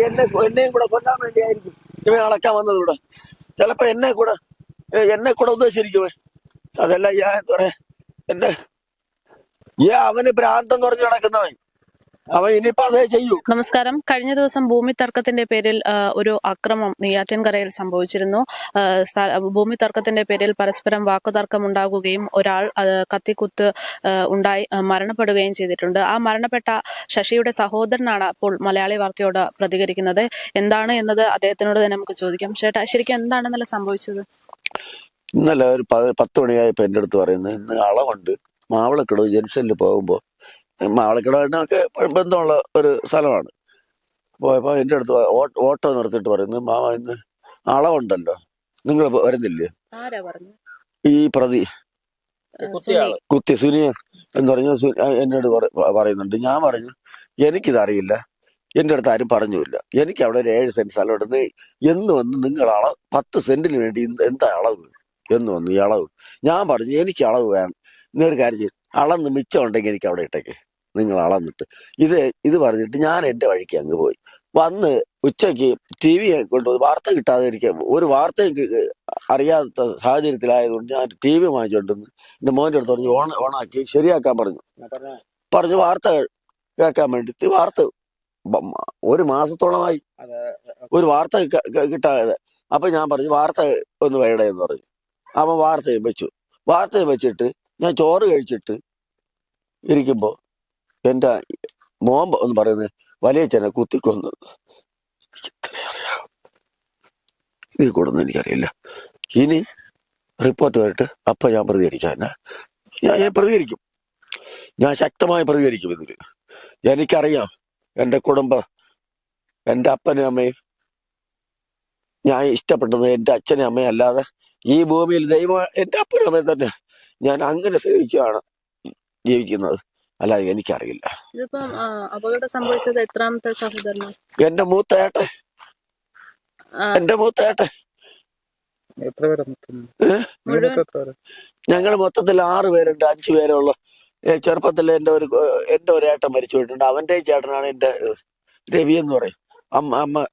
എന്നെയും കൂടെ കൊല്ലാൻ വേണ്ടിയായിരിക്കും ഇവൻ അളക്കാൻ വന്നത് ഇവിടെ. ചിലപ്പോ എന്നെ കൂടെ ഉദ്ദേശിച്ചിരിക്കുവേ. അതല്ല ഞാൻ എന്താ പറയാ, എന്നെ അവന് ഭ്രാന്തം പറഞ്ഞു നടക്കുന്നവൻ, അവൻ ഇനിയിപ്പോ അതേ ചെയ്യൂ. നമസ്കാരം. കഴിഞ്ഞ ദിവസം ഭൂമി തർക്കത്തിന്റെ പേരിൽ ഒരു അക്രമം നെയ്യാറ്റിൻകരയിൽ സംഭവിച്ചിരുന്നു. ഭൂമി തർക്കത്തിന്റെ പേരിൽ പരസ്പരം വാക്കുതർക്കം ഉണ്ടാകുകയും ഒരാൾ കത്തിക്കുത്ത് ഉണ്ടായി മരണപ്പെടുകയും ചെയ്തിട്ടുണ്ട്. ആ മരണപ്പെട്ട ശശിയുടെ സഹോദരനാണ് അപ്പോൾ മലയാളി വാർത്തയോട് പ്രതികരിക്കുന്നത്. എന്താണ് എന്നത് അദ്ദേഹത്തിനോട് തന്നെ നമുക്ക് ചോദിക്കാം. ചേട്ടാ, ശരിക്കും എന്താണെന്നല്ല സംഭവിച്ചത്? ഇന്നലെ ഒരു 10 മണിയായപ്പോ എന്റെ അടുത്ത് പറയുന്നത്, ഇന്ന് അളവുണ്ട്, മാവളക്കടവ് ജംഗ്ഷനിൽ പോകുമ്പോ, മാവളക്കടവായിട്ടൊക്കെ ബന്ധമുള്ള ഒരു സ്ഥലമാണ്. പോയപ്പോ എന്റെ അടുത്ത് ഓട്ടോ നിർത്തിയിട്ട് പറയുന്നത്, മാമ ഇന്ന് അളവുണ്ടല്ലോ, നിങ്ങൾ വരുന്നില്ലേ? ഈ പ്രതി കുത്തി സുനി എന്ന് പറഞ്ഞു എന്നോട് പറയുന്നുണ്ട്. ഞാൻ പറഞ്ഞു എനിക്കിതറിയില്ല, എന്റെ അടുത്ത് ആരും പറഞ്ഞില്ല, എനിക്ക് അവിടെ ഒരു 7 സെന്റ് സ്ഥലം എടുത്ത് എന്ന് വന്ന് നിങ്ങൾ 10 സെന്റിന് വേണ്ടി എന്താ അളവ് എന്ന് വന്നു ഈ അളവ്. ഞാൻ പറഞ്ഞു എനിക്ക് അളവ് വേണം, നിങ്ങളൊരു കാര്യം ചെയ്യും, അളന്ന് മിച്ചം ഉണ്ടെങ്കിൽ എനിക്ക് അവിടെ ഇട്ടേക്ക്, നിങ്ങൾ അളന്നിട്ട്. ഇത് പറഞ്ഞിട്ട് ഞാൻ എന്റെ വഴിക്ക് അങ്ങ് പോയി. വന്ന് ഉച്ചയ്ക്ക് TV കൊണ്ടുപോയി വാർത്ത കിട്ടാതെ ഇരിക്കാൻ, ഒരു വാർത്തയും അറിയാത്ത സാഹചര്യത്തിലായതുകൊണ്ട് ഞാൻ TV വാങ്ങിച്ചോണ്ടെന്ന് എന്റെ മോന്റെ അടുത്ത് പറഞ്ഞു ഓണാക്കി ശരിയാക്കാൻ പറഞ്ഞു വാർത്ത കേൾക്കാൻ വേണ്ടി. വാർത്ത ഒരു മാസത്തോളമായി ഒരു വാർത്ത കിട്ടാതെ. അപ്പൊ ഞാൻ പറഞ്ഞു വാർത്ത ഒന്ന് വേടേന്ന് പറഞ്ഞു. അവൻ വാർത്തയും വെച്ചിട്ട് ഞാൻ ചോറ് കഴിച്ചിട്ട് ഇരിക്കുമ്പോ എന്റെ മോൻ എന്ന് പറയുന്നത് വലിയച്ഛനെ കുത്തിക്കൊന്നു. ഇതിൽ കൂടൊന്നും എനിക്കറിയില്ല. ഇനി റിപ്പോർട്ട് വരട്ട്, അപ്പൊ ഞാൻ പ്രതികരിക്കാം. ഞാൻ പ്രതികരിക്കും, ഞാൻ ശക്തമായി പ്രതികരിക്കും. ഇതില് എനിക്കറിയാം എന്റെ കുടുംബം, എന്റെ അപ്പനും അമ്മയും ഞാൻ ഇഷ്ടപ്പെട്ടത് എന്റെ അച്ഛനും അമ്മയും അല്ലാതെ ഈ ഭൂമിയിൽ ദൈവം എന്റെ അപ്പനും അമ്മയും തന്നെ ഞാൻ അങ്ങനെ സ്നേഹിക്കുകയാണ് ജീവിക്കുന്നത്, അല്ലാതെ എനിക്കറിയില്ല. അപകടം സംഭവിച്ചത് എത്രാമത്തെ സഹോദരൻ? എന്റെ മൂത്തയേട്ടൻ. ഞങ്ങൾ മൊത്തത്തിൽ 6 പേരുണ്ട്. 5 പേരുള്ള ചെറുപ്പത്തിൽ എന്റെ ഒരു ഏട്ടൻ മരിച്ചു പോയിട്ടുണ്ട്. അവന്റെ ചേട്ടനാണ് എന്റെ രവി എന്ന് പറയും. അമ്മ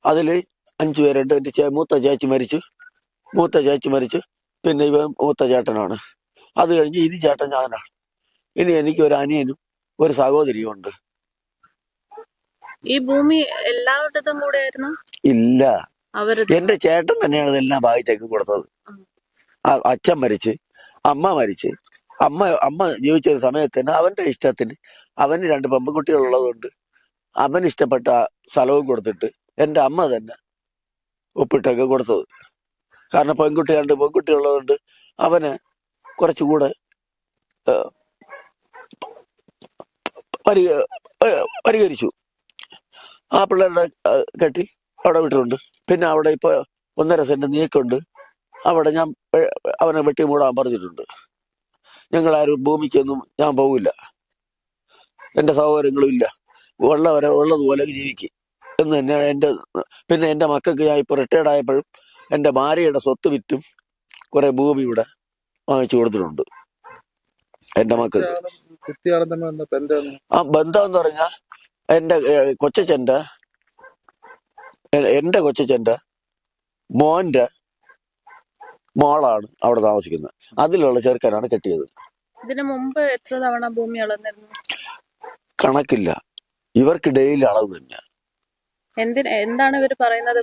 അതില് 5 പേരുണ്ട്. എന്റെ മൂത്ത ചേച്ചി മരിച്ചു. പിന്നെ ഇവ മൂത്ത ചേട്ടനാണ്. അത് കഴിഞ്ഞ് ഇനി ചേട്ടൻ ഞാനാണ്. ഇനി എനിക്ക് ഒരു അനിയനും ഒരു സഹോദരിയും ഉണ്ട്. ഈ ഭൂമി എല്ലാവരുടേതും കൂടെ ആയിരുന്നു? ഇല്ല, എന്റെ ചേട്ടൻ തന്നെയാണ് ഇതെല്ലാം ഭാഗിച്ചേക്ക് കൊടുത്തത്. അച്ഛൻ മരിച്ച്, അമ്മ മരിച്ച്. അമ്മ ജീവിച്ച സമയത്ത് തന്നെ അവന്റെ ഇഷ്ടത്തിന്, അവന് 2 പെൺകുട്ടികളുള്ളതുകൊണ്ട് അവന് ഇഷ്ടപ്പെട്ട സ്ഥലവും കൊടുത്തിട്ട് എന്റെ അമ്മ തന്നെ ഒപ്പിട്ടൊക്കെ കൊടുത്തത്. കാരണം 2 പെൺകുട്ടിയുള്ളതുകൊണ്ട് അവന് കുറച്ചുകൂടെ പരിഹരിച്ചു. ആ പിള്ളേരുടെ കെട്ടി അവിടെ വിട്ടിട്ടുണ്ട്. പിന്നെ അവിടെ ഇപ്പൊ 1.5 സെന്റ് നീക്കുണ്ട്. അവിടെ ഞാൻ അവനെ വെട്ടി മൂടാൻ പറഞ്ഞിട്ടുണ്ട്. ഞങ്ങളാരും ഭൂമിക്കൊന്നും ഞാൻ പോവില്ല, എന്റെ സഹോദരങ്ങളും ഇല്ല, ഉള്ളതുപോലെ ജീവിക്കും എന്ന് തന്നെയാണ് പിന്നെ എന്റെ മക്കൾക്ക് ഞാൻ ഇപ്പൊ റിട്ടയർഡ് ആയപ്പോഴും എന്റെ ഭാര്യയുടെ സ്വത്ത് വിറ്റും കുറെ ഭൂമി ഇവിടെ വാങ്ങിച്ചു കൊടുത്തിട്ടുണ്ട് എന്റെ മക്കൾക്ക്. ആ ബന്ധം എന്ന് പറഞ്ഞാൽ എന്റെ കൊച്ചച്ഛന്റെ മോന്റെ മോളാണ് അവിടെ താമസിക്കുന്നത്. അതിലുള്ള ചെറുക്കനാണ് കെട്ടിയത്. ഇതിനു മുമ്പ് എത്ര തവണ ഭൂമി അളന്നിരുന്നു? കണക്കില്ല. ഇവർക്ക് ഡെയിലി അളവ് തന്നെ. എന്താണ് ഇവർ പറയുന്നത്?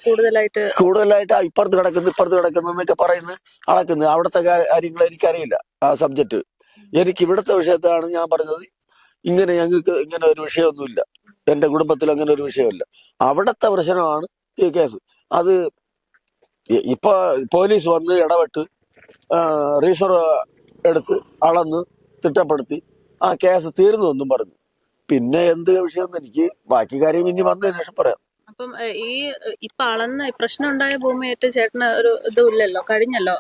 കൂടുതലായിട്ട് ഇപ്പുറത്ത് കിടക്കുന്നു എന്നൊക്കെ പറയുന്നത്, അളക്കുന്നത്. അവിടുത്തെ കാര്യങ്ങൾ എനിക്കറിയില്ല, ആ സബ്ജക്റ്റ്. എനിക്ക് ഇവിടുത്തെ വിഷയത്താണ് ഞാൻ പറഞ്ഞത്. ഞങ്ങൾക്ക് ഇങ്ങനെ ഒരു വിഷയമൊന്നുമില്ല, എന്റെ കുടുംബത്തിൽ അങ്ങനെ ഒരു വിഷയമില്ല. അവിടുത്തെ പ്രശ്നമാണ് ഈ കേസ്. അത് ഇപ്പൊ പോലീസ് വന്ന് ഇടപെട്ട് റീസർവ് എടുത്ത് അളന്ന് തിട്ടപ്പെടുത്തി ആ കേസ് തീർന്നു എന്നും പറഞ്ഞു. പിന്നെ എന്ത് വിഷയം എനിക്ക് ബാക്കി കാര്യം ഇനി വന്നതിന് ശേഷം പറയാം. അപ്പം ഈ ഇപ്പൊ അളന്ന് പ്രശ്നം ഉണ്ടായ ഭൂമിയായിട്ട് ചേട്ടന് ഒരു ഇതുമില്ലല്ലോ, കഴിഞ്ഞല്ലോ,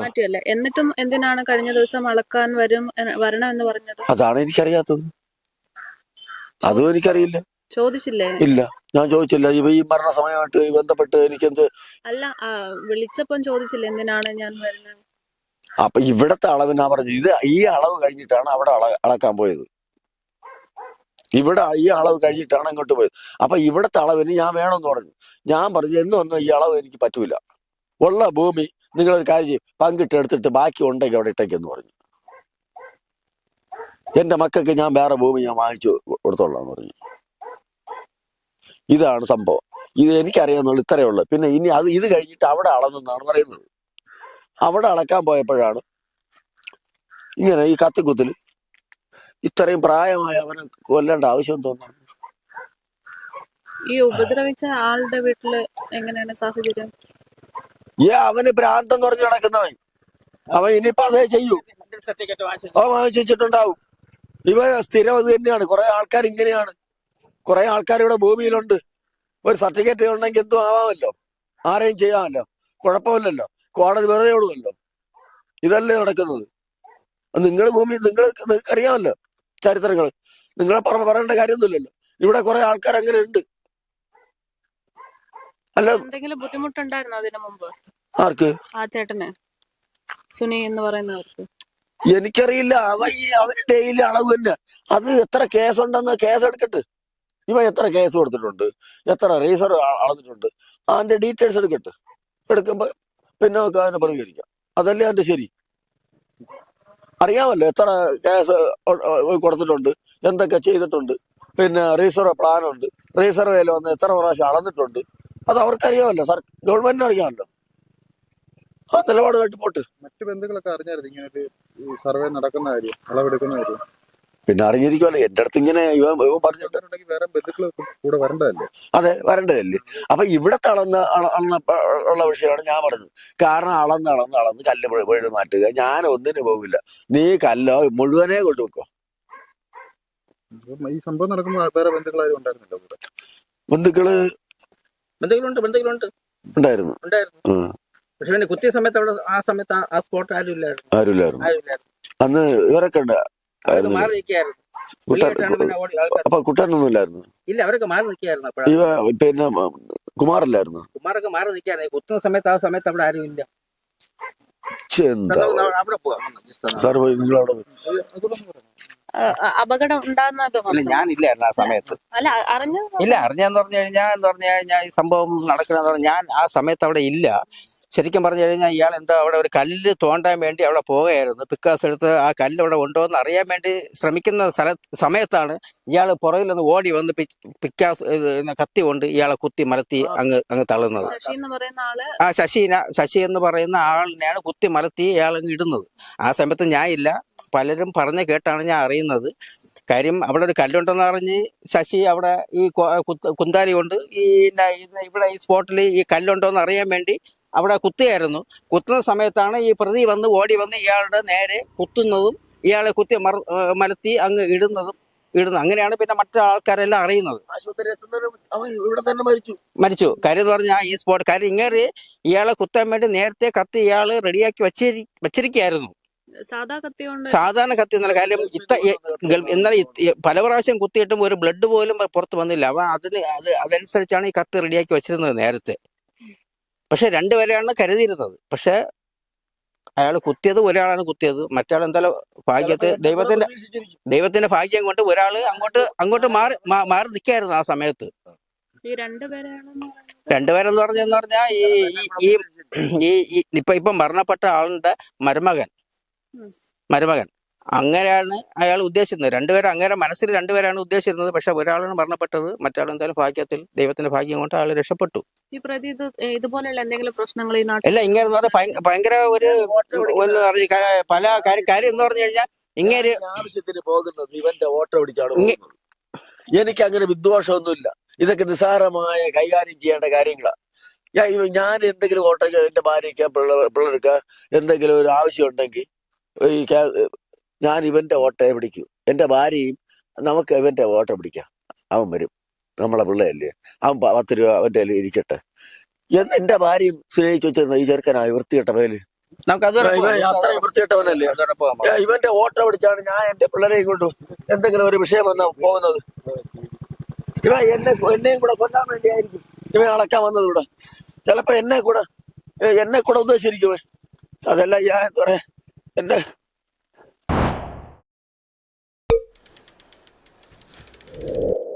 മാറ്റിയല്ലേ? എന്നിട്ടും എന്തിനാണ് കഴിഞ്ഞ ദിവസം അളക്കാൻ വരണം എന്ന് പറഞ്ഞത്? അതാണ് എനിക്കറിയാത്തത്. അതും എനിക്കറിയില്ല. ചോദിച്ചില്ലേ? ഇല്ല, ഞാൻ ചോദിച്ചില്ല. ഈ മരണസമയമായിട്ട് ബന്ധപ്പെട്ട് എനിക്കെന്ത്? അല്ല, വിളിച്ചപ്പം ചോദിച്ചില്ല എന്തിനാണ് ഞാൻ വരുന്നത്? അപ്പൊ ഇവിടത്തെ അളവിനാ പറഞ്ഞു. ഈ അളവ് കഴിഞ്ഞിട്ടാണ് അവിടെ അളക്കാൻ പോയത്. ഇവിടെ ഈ അളവ് കഴിഞ്ഞിട്ടാണ് അങ്ങോട്ട് പോയത്. അപ്പൊ ഇവിടുത്തെ അളവിന് ഞാൻ വേണമെന്ന് പറഞ്ഞു. ഞാൻ പറഞ്ഞു എന്ന് വന്നു ഈ അളവ് എനിക്ക് പറ്റൂല, ഉള്ള ഭൂമി നിങ്ങളൊരു കാര്യം ചെയ്യും, പങ്കിട്ട് എടുത്തിട്ട് ബാക്കി ഉണ്ടെങ്കിൽ അവിടെ ഇട്ടേക്കെന്ന് പറഞ്ഞു. എന്റെ മക്കൾക്ക് ഞാൻ വേറെ ഭൂമി ഞാൻ വാങ്ങിച്ചു കൊടുത്തോളാന്ന് പറഞ്ഞു. ഇതാണ് സംഭവം. ഇത് എനിക്കറിയാവുന്നുള്ളൂ, ഇത്രയേ ഉള്ളൂ. പിന്നെ ഇനി ഇത് കഴിഞ്ഞിട്ട് അവിടെ അളന്നെന്നാണ് പറയുന്നത്. അവിടെ അളക്കാൻ പോയപ്പോഴാണ് ഇങ്ങനെ ഈ കത്തിക്കുത്തിൽ ഇത്രയും പ്രായമായ അവനെ കൊല്ലേണ്ട ആവശ്യം തോന്നുന്നു. ഈ ഉപദ്രവിച്ച ആളുടെ വീട്ടില് എങ്ങനെയാണ് സാഹചര്യം? അവന് ഭ്രാന്തെന്ന് പറഞ്ഞ് നടക്കുന്നവൻ, അവൻ ഇനിയിപ്പോ അതേ ചെയ്യൂ. അവൻ വാങ്ങിച്ചിട്ടുണ്ടാവും. ഇവ സ്ഥിരം അത് തന്നെയാണ്. കുറെ ആൾക്കാർ ഇങ്ങനെയാണ്. കുറെ ആൾക്കാർ ഇവിടെ ഭൂമിയിലുണ്ട്. ഒരു സർട്ടിഫിക്കറ്റ് ഉണ്ടെങ്കിൽ എന്തും ആവാമല്ലോ, ആരെയും ചെയ്യാമല്ലോ, കുഴപ്പമില്ലല്ലോ, കോടതി വെറുതെ വിടുമല്ലോ. ഇതല്ലേ നടക്കുന്നത്. നിങ്ങൾ ഭൂമി നിങ്ങൾക്ക് അറിയാമല്ലോ ചരിത്രങ്ങൾ, നിങ്ങളെ പറയേണ്ട കാര്യമൊന്നുമില്ലല്ലോ. ഇവിടെ കുറെ ആൾക്കാർ അങ്ങനെ ഉണ്ട്. അല്ല, എന്തെങ്കിലും ബുദ്ധിമുട്ടുണ്ടായിരുന്നു അതിനു മുമ്പ്? ആർക്ക്? ആ ചേട്ടന്, സുനി എന്ന് പറയുന്നവർക്ക്. എനിക്കറിയില്ല. അവന് ഡെയിലി അളവ് തന്നെ. അത് എത്ര കേസുണ്ടെന്ന് കേസ് എടുക്കട്ടെ. ഇവ എത്ര കേസ് കൊടുത്തിട്ടുണ്ട്, എത്ര റീസർ അളന്നിട്ടുണ്ട്, അതിന്റെ ഡീറ്റെയിൽസ് എടുക്കട്ടെ. എടുക്കുമ്പോ പിന്നെ നമുക്ക് അതിനെ പ്രതികരിക്കാം. അതല്ലേ അതിന്റെ ശരി. അറിയാമല്ലോ എത്ര കേസ് കൊടുത്തിട്ടുണ്ട്, എന്തൊക്കെ ചെയ്തിട്ടുണ്ട്, പിന്നെ റീസർവ് പ്ലാൻ ഉണ്ട്, റീസർവേയിൽ വന്ന് എത്ര പ്രാവശ്യം അളന്നിട്ടുണ്ട്, അത് അവർക്കറിയാമല്ലോ. ഗവൺമെന്റിന് അറിയാമല്ലോ. ആ നിലപാടുമായിട്ട് പോട്ട്. മറ്റു ബന്ധുക്കളൊക്കെ അറിഞ്ഞായിരുന്നു ഇങ്ങനെ ഒരു സർവേ നടക്കുന്ന കാര്യം, അളവെടുക്കുന്ന കാര്യം? പിന്നെ അറിഞ്ഞിരിക്കുമല്ലോ. എന്റെ അടുത്ത് ഇങ്ങനെ ഇവൻ പറഞ്ഞിട്ട് വേറെ ബന്ധുക്കൾ കൂടെ വരേണ്ടതല്ലേ? അതെ, വരേണ്ടതല്ലേ. അപ്പൊ ഇവിടത്തെ ഉള്ള വിഷയമാണ് ഞാൻ പറഞ്ഞത്. കാരണം അളന്ന് കല്ല് വീട് മാറ്റുക, ഞാൻ ഒന്നിനു പോകില്ല. നീ കല്ലോ മുഴുവനെ കൊണ്ടുവെക്കോ. ഈ സംഭവം നടക്കുമ്പോൾ വേറെ ബന്ധുക്കളാരും ഉണ്ടായിരുന്നില്ല കൂടെ? ബന്ധുക്കളുണ്ട് ഉണ്ടായിരുന്നു. പക്ഷെ പിന്നെ കുത്തിയ സമയത്ത് അവിടെ ആ സമയത്ത് ആ സ്പോട്ട് ആരുമില്ലായിരുന്നു. അന്ന് ഇവരൊക്കെ ഉണ്ട്. മാറി നിൽക്കായിരുന്നു. അപ്പൊ കുട്ടനൊന്നും ഇല്ലായിരുന്നു. ഇല്ല, അവരൊക്കെ മാറി നിൽക്കായിരുന്നു. പിന്നെ കുമാറില്ലായിരുന്നു. കുമാരൊക്കെ മാറി നിൽക്കായിരുന്നു. കുത്തുന്ന സമയത്ത് ആ സമയത്ത് അവിടെ ആരും ഇല്ല. അവിടെ പോവാം. അപകടം ഉണ്ടാകുന്നത് ഞാനില്ലായിരുന്നു ആ സമയത്ത്. അല്ല, അറിഞ്ഞു. ഇല്ല, അറിഞ്ഞെന്ന് പറഞ്ഞു കഴിഞ്ഞാൽ ഈ സംഭവം നടക്കണമെന്ന് പറഞ്ഞാൽ ഞാൻ ആ സമയത്ത് അവിടെ ഇല്ല. ശരിക്കും പറഞ്ഞു കഴിഞ്ഞാൽ ഇയാൾ എന്താ അവിടെ ഒരു കല്ല് തോണ്ടാൻ വേണ്ടി അവിടെ പോവുകയായിരുന്നു. പിക്കാസ് എടുത്ത് ആ കല്ല് അവിടെ ഉണ്ടോ എന്ന് അറിയാൻ വേണ്ടി ശ്രമിക്കുന്ന സമയത്താണ് ഇയാൾ പുറകിലൊന്ന് ഓടി വന്ന് പിക്കാസ് കത്തി കൊണ്ട് ഇയാളെ കുത്തി മലത്തി അങ്ങ് തള്ളുന്നത്. ശശി എന്ന് പറയുന്ന ആളിനെയാണ് കുത്തി മലത്തി ഇയാൾ അങ്ങ് ഇടുന്നത്. ആ സമയത്ത് ഞാൻ ഇല്ല. പലരും പറഞ്ഞു കേട്ടാണ് ഞാൻ അറിയുന്നത്. കാര്യം അവിടെ ഒരു കല്ലുണ്ടെന്ന് അറിഞ്ഞ് ശശി അവിടെ ഈ കുന്താലി കൊണ്ട് ഇവിടെ ഈ സ്പോട്ടിൽ ഈ കല്ലുണ്ടോന്ന് അറിയാൻ വേണ്ടി അവിടെ കുത്തുകയായിരുന്നു. കുത്തുന്ന സമയത്താണ് ഈ പ്രതി ഓടി വന്ന് ഇയാളുടെ നേരെ കുത്തുന്നതും ഇയാളെ കുത്തി മലത്തി അങ്ങ് ഇടുന്നതും. അങ്ങനെയാണ് പിന്നെ മറ്റു ആൾക്കാരെല്ലാം അറിയുന്നത്. ആശുപത്രി ഇവിടെ തന്നെ മരിച്ചു. കാര്യം എന്ന് പറഞ്ഞാൽ ഈ സ്പോട്ട് കാര്യം ഇങ്ങനെ ഇയാളെ കുത്താൻ വേണ്ടി നേരത്തെ കത്തി ഇയാള് റെഡിയാക്കി വെച്ചിരിക്കുകയായിരുന്നു. സാധാരണ കത്തി എന്നല്ല. കാര്യം എന്നാൽ പല പ്രാവശ്യം കുത്തിയിട്ടും ഒരു ബ്ലഡ് പോലും പുറത്ത് വന്നില്ല. അവ അതനുസരിച്ചാണ് ഈ കത്തി റെഡിയാക്കി വെച്ചിരുന്നത് നേരത്തെ. പക്ഷെ രണ്ടുപേരെയാണ് കരുതിയിരുന്നത്. പക്ഷെ അയാൾ കുത്തിയത് ഒരാളാണ് കുത്തിയത്. മറ്റാൾ എന്തായാലും ദൈവത്തിന്റെ ഭാഗ്യം കൊണ്ട് ഒരാള് അങ്ങോട്ട് മാറി നിൽക്കായിരുന്നു ആ സമയത്ത്. രണ്ടുപേരെന്ന് പറഞ്ഞാൽ ഇപ്പം മരണപ്പെട്ട ആളുടെ മരുമകൻ അങ്ങനെയാണ് അയാൾ ഉദ്ദേശിക്കുന്നത്. രണ്ടുപേരും അങ്ങനെ മനസ്സിൽ രണ്ടുപേരാണ് ഉദ്ദേശിച്ചിരുന്നത്. പക്ഷെ ഒരാളാണ് മരണപ്പെട്ടത്. മറ്റാൾ എന്തായാലും ഭാഗ്യത്തിൽ ദൈവത്തിന്റെ ഭാഗ്യം കൊണ്ട് ആൾ രക്ഷപ്പെട്ടു. ഈ പ്രതി ഇതുപോലെയുള്ള എന്തെങ്കിലും പ്രശ്നങ്ങൾ അല്ല, ഇങ്ങനെ ഭയങ്കര ഒരു പല കാര്യം എന്ന് പറഞ്ഞു കഴിഞ്ഞാൽ ഇങ്ങനെ ആവശ്യത്തിന് പോകുന്നത് ഇവന്റെ ഓട്ടോ പിടിച്ചാണ്. എനിക്ക് അങ്ങനെ വിദ്വേഷമൊന്നുമില്ല. ഇതൊക്കെ നിസ്സാരമായ കൈകാര്യം ചെയ്യേണ്ട കാര്യങ്ങളാണ്. ഞാൻ എന്തെങ്കിലും ഓട്ടോ എന്റെ ഭാര്യയ്ക്ക് പിള്ളേർക്ക് എന്തെങ്കിലും ഒരു ആവശ്യം ഉണ്ടെങ്കിൽ ഞാൻ ഇവന്റെ ഓട്ടോയെ പിടിക്കൂ. എന്റെ ഭാര്യയും നമുക്ക് ഇവന്റെ ഓട്ടോ പിടിക്കാം. അവൻ വരും, നമ്മളെ പിള്ളയല്ലേ, അവൻ 10 രൂപ അവന്റെ കയ്യിൽ ഇരിക്കട്ടെ എന്ന് എന്റെ ഭാര്യയും സ്നേഹിച്ചു വെച്ചിരുന്ന ഈ ചെറുക്കനായി വൃത്തികെട്ട പേര്. അത്രയും വൃത്തികെട്ടവനല്ലേ. ഇവന്റെ ഓട്ടോ പിടിച്ചാണ് ഞാൻ എന്റെ പിള്ളേരെയും കൊണ്ടു എന്തെങ്കിലും ഒരു വിഷയം വന്നാ പോകുന്നത്. എന്നെയും കൂടെ കൊല്ലാൻ വേണ്ടിയായിരിക്കും ഇവൻ അളക്കാൻ വന്നത് ഇവിടെ. ചിലപ്പോ എന്നെ കൂടെ ഉദ്ദേശിച്ചിരിക്കുവേ. അതല്ല ഞാൻ എന്താ പറയാ, എന്നെ ഓക്കെ.